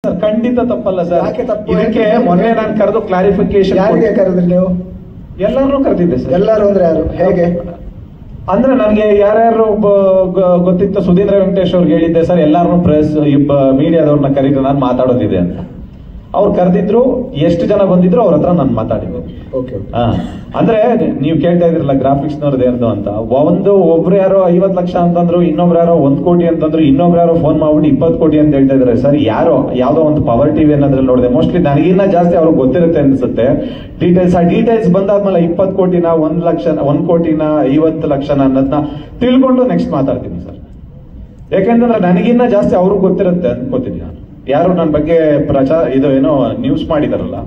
Sir ಖಂಡಿತ ತಪ್ಪಲ್ಲ sir. ಯಾಕೆ ತಪ್ಪು? ಇದಕ್ಕೆ ಮೊನ್ನೆ ನಾನು ಕರೆದು ಕ್ಲಾರಿಫಿಕೇಶನ್. ಯಾರಿಗೆ ಕರೆದ್ರಿ ನೀವು? ಎಲ್ಲಾರನ್ನೂ ಕರೆದಿದ್ದೆ ಸರ್. ಎಲ್ಲರೂ ಅಂದ್ರೆ ಯಾರು, ಹೇಗೆ? ಅಂದ್ರೆ ನನಗೆ ಯಾರ್ಯಾರು ಗೊತ್ತಿತ್ತು, ಸುಧೀಂದ್ರ ವೆಂಕಟೇಶ್ ಅವ್ರಿಗೆ ಹೇಳಿದ್ದೆ ಸರ್, ಎಲ್ಲಾರನ್ನೂ ಪ್ರೆಸ್ ಮೀಡಿಯಾದವ್ರನ್ನ ಕರೀರಿ, ನಾನು ಮಾತಾಡೋದಿದೆ ಅಂತ. ಅವ್ರು ಕರೆದಿದ್ರು, ಎಷ್ಟು ಜನ ಬಂದಿದ್ರು ಅವ್ರ ಹತ್ರ ನಾನು ಮಾತಾಡಿದ್ದೆ. ಅಂದ್ರೆ ನೀವು ಕೇಳ್ತಾ ಇದ್ರಲ್ಲ ಗ್ರಾಫಿಕ್ಸ್ ನವ್ರದ್ದು ಯಾರ್ದು ಅಂತ. ಒಬ್ರು ಯಾರೋ 50 ಲಕ್ಷ ಅಂತಂದ್ರು, ಇನ್ನೊಬ್ರು ಯಾರೋ 1 ಕೋಟಿ ಅಂತಂದ್ರು, ಇನ್ನೊಬ್ರು ಯಾರೋ ಫೋನ್ ಮಾಡ್ಬಿಟ್ಟು 20 ಕೋಟಿ ಅಂತ ಹೇಳ್ತಾ ಇದಾರೆ ಸರ್. ಯಾರೋ ಯಾವ್ದೋ ಒಂದು ಪವರ್ ಟಿವಿ ಅನ್ನೋದ್ರಲ್ಲಿ ನೋಡಿದೆ. ಮೋಸ್ಟ್ಲಿ ನನಗಿನ್ನ ಜಾಸ್ತಿ ಅವ್ರಿಗೆ ಗೊತ್ತಿರುತ್ತೆ ಅನ್ಸುತ್ತೆ ಡೀಟೇಲ್ಸ್. ಆ ಡೀಟೇಲ್ಸ್ ಬಂದಾದ್ಮೇಲೆ 20 ಕೋಟಿನ 1 ಲಕ್ಷ 1 ಕೋಟಿನ 50 ಲಕ್ಷನ ಅನ್ನೋದನ್ನ ತಿಳ್ಕೊಂಡು ನೆಕ್ಸ್ಟ್ ಮಾತಾಡ್ತೀನಿ ಸರ್. ಯಾಕೆಂದ್ರೆ ನನಗಿನ್ನ ಜಾಸ್ತಿ ಅವ್ರಿಗೆ ಗೊತ್ತಿರುತ್ತೆ ಅನ್ಕೋತೀನಿ ನಾನು. ಯಾರು ನನ್ನ ಬಗ್ಗೆ ಇದು ಏನೋ ನ್ಯೂಸ್ ಮಾಡಿದಾರಲ್ಲ,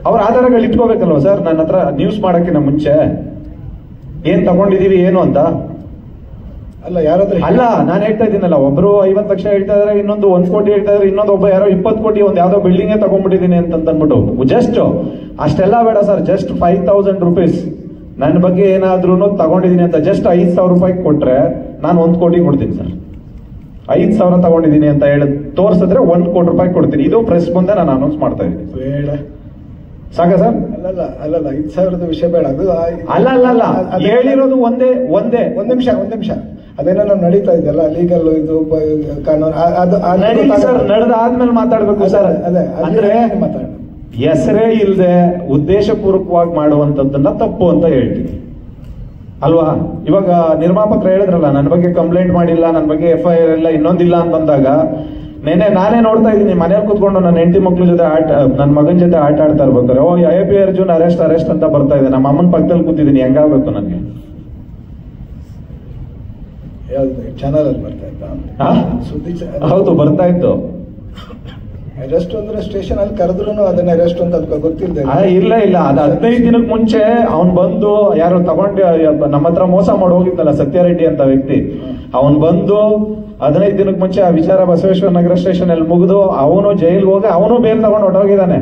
ಅವ್ರ ಆಧಾರಗಳು ಇಟ್ಕೋಬೇಕಲ್ವ ಸರ್ ನನ್ನ ಹತ್ರ. ನ್ಯೂಸ್ ಮಾಡಕ್ಕಿಂತ ಮುಂಚೆ ಏನ್ ತಗೊಂಡಿದೀವಿ ಏನು ಅಂತ ಅಲ್ಲ, ಯಾರಾದ್ರೂ ಅಲ್ಲ, ನಾನು ಹೇಳ್ತಾ ಇದ್ದೀನಲ್ಲ, ಒಬ್ರು 50 ಲಕ್ಷ ಹೇಳ್ತಾ ಇದಾರೆ, ಇನ್ನೊಂದು 1 ಕೋಟಿ ಹೇಳ್ತಾ ಇದಾರೆ, ಇನ್ನೊಂದು ಒಬ್ಬ ಯಾರೋ 20 ಕೋಟಿ ಒಂದು ಯಾವ್ದೋ ಬಿಲ್ಡಿಂಗ್ ತಗೊಂಡ್ಬಿಟ್ಟಿದೀನಿ ಅಂತಂದ್ಬಿಟ್ಟು. ಜಸ್ಟ್ ಅಷ್ಟೆಲ್ಲ ಬೇಡ ಸರ್, ಜಸ್ಟ್ 5000 ರೂಪೀಸ್ ನನ್ನ ಬಗ್ಗೆ ಏನಾದ್ರೂ ತಗೊಂಡಿದೀನಿ ಅಂತ ಜಸ್ಟ್ 5000 ರೂಪಾಯಿ ಕೊಟ್ರೆ ನಾನು 1 ಕೋಟಿ ಕೊಡ್ತೀನಿ ಸರ್. 5000 ತಗೊಂಡಿದ್ದೀನಿ ಅಂತ ಹೇಳಿ ತೋರ್ಸಿದ್ರೆ 1 ಕೋಟಿ ರೂಪಾಯಿ ಕೊಡ್ತೀನಿ. ಇದು ಪ್ರೆಸ್ ಮುಂದೆ ನಾನು ಅನೌನ್ಸ್ ಮಾಡ್ತಾ ಇದ್ದೀನಿ. ಬೇಡ ಸಾಕ ಸರ್? ಅಲ್ಲಲ್ಲ 5000 ವಿಷಯ ಬೇಡ. ಅದು ಅಲ್ಲ ಹೇಳಿರೋದು ಒಂದೇ. ಒಂದ್ ನಿಮಿಷ ಅದೇನೋ ನಾವು ನಡೀತಾ ಇದೆಯಲ್ಲ ಲೀಗಲ್ ಇದು ಕಾನೂನು ಸರ್. ನಡೆದಾದ್ಮೇಲೆ ಮಾತಾಡ್ಬೇಕು ಸರ್. ಅಂದ್ರೆ ಹೆಸರೇ ಇಲ್ಲದೆ ಉದ್ದೇಶಪೂರ್ವಕವಾಗಿ ಮಾಡುವಂತದ್ದನ್ನ ತಪ್ಪು ಅಂತ ಹೇಳ್ತೀನಿ ಅಲ್ವಾ? ಇವಾಗ ನಿರ್ಮಾಪಕರು ಹೇಳಿದ್ರಲ್ಲ, ನನ್ನ ಬಗ್ಗೆ ಕಂಪ್ಲೇಂಟ್ ಮಾಡಿಲ್ಲ, ನನ್ನ ಬಗ್ಗೆ FIR ಇಲ್ಲ, ಇನ್ನೊಂದಿಲ್ಲ ಅಂತಂದಾಗ ನಾನೇ ನೋಡ್ತಾ ಇದ್ದೀನಿ ಮನೇಲಿ ಕೂತ್ಕೊಂಡು ನನ್ನ ಹೆಂಡತಿ ಮಕ್ಳ ಜೊತೆ ನನ್ನ ಮಗನ ಜೊತೆ ಆಟ ಆಡ್ತಾ ಇರ್ಬೇಕಾರೆ AP ಅರ್ಜುನ್ ಅರೆಸ್ಟ್ ಅಂತ ಬರ್ತಾ ಇದೆ. ನಮ್ಮ ಅಮ್ಮನ ಪಕ್ಕದಲ್ಲಿ ಕೂತಿದ್ದೀನಿ, ಹೆಂಗಾಗಬೇಕು ನನಗೆ? ಚಾನಲ್ ಅಲ್ಲಿ ಬರ್ತಾ ಇತ್ತಾ ಸುದ್ದಿ? ಹೌದು, ಬರ್ತಾ ಇತ್ತು. ಅರೆಸ್ಟ್ ಅಂದ್ರೆ ಸ್ಟೇಷನ್ ಅಲ್ಲಿ ಕರೆದ್ರು ಅದನ್ನ ಅರೆಸ್ಟ್ ಅಂತ ಗೊತ್ತಿಲ್ಲ. ಇಲ್ಲ ಅದು 15 ದಿನಕ್ಕೆ ಮುಂಚೆ ಅವ್ನ್ ಬಂದು ಯಾರು ತಗೊಂಡು ನಮ್ಮ ಹತ್ರ ಮೋಸ ಮಾಡಿ ಹೋಗಿದ್ನಲ್ಲ ಸತ್ಯಾರೆಡ್ಡಿ ಅಂತ ವ್ಯಕ್ತಿ, ಅವನ್ ಬಂದು 15 ದಿನಕ್ಕೆ ಮುಂಚೆ ಆ ವಿಚಾರ ಬಸವೇಶ್ವರ ನಗರ ಸ್ಟೇಷನ್ ಅಲ್ಲಿ ಮುಗಿದು ಅವನು ಜೈಲ್ಗೆ ಹೋಗಿ ಅವನು ಬೇಲ್ ತಗೊಂಡು ಹೊರಟೋಗಿದ್ದಾನೆ.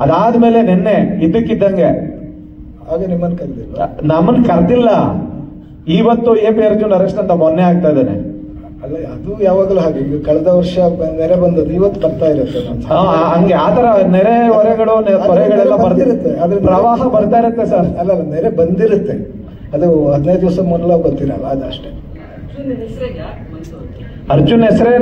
ಅದಾದ್ಮೇಲೆ ನಿನ್ನೆ ಇದ್ದಕ್ಕಿದ್ದಂಗೆ ಹಾಗೆ ನಿಮ್ಮನ್ನ ಕರೆದಿಲ್ಲ, ನಮ್ಮನ್ನ ಕರೆದಿಲ್ಲ. ಇವತ್ತು AP ಅರ್ಜುನ್ ಅರೆಸ್ಟ್ ಅಂತ ಮೊನ್ನೆ ಆಗ್ತಾ ಇದ್ದಾನೆ. ಅಲ್ಲ, ಅದು ಯಾವಾಗಲೂ ಹಾಗೆ. ಈಗ ಕಳೆದ ವರ್ಷ ನೆರೆ ಬಂದದ್ದು ಇವತ್ತು ಬರ್ತಾ ಇರುತ್ತೆ. ಹಂಗೆ ಆತರ ನೆರೆ ಹೊರೆಗಳೆಲ್ಲ ಬರ್ತಿರುತ್ತೆ, ಅದ್ರ ಪ್ರವಾಹ ಬರ್ತಾ ಇರುತ್ತೆ ಸರ್. ಅಲ್ಲ ನೆರೆ ಬಂದಿರುತ್ತೆ, ಅದು 15 ದಿವಸ ಮೊದಲ ಗೊತ್ತಿರಲ್ಲ, ಅದಷ್ಟೇ. ಅರ್ಜುನ್ ಹೆಸರೇ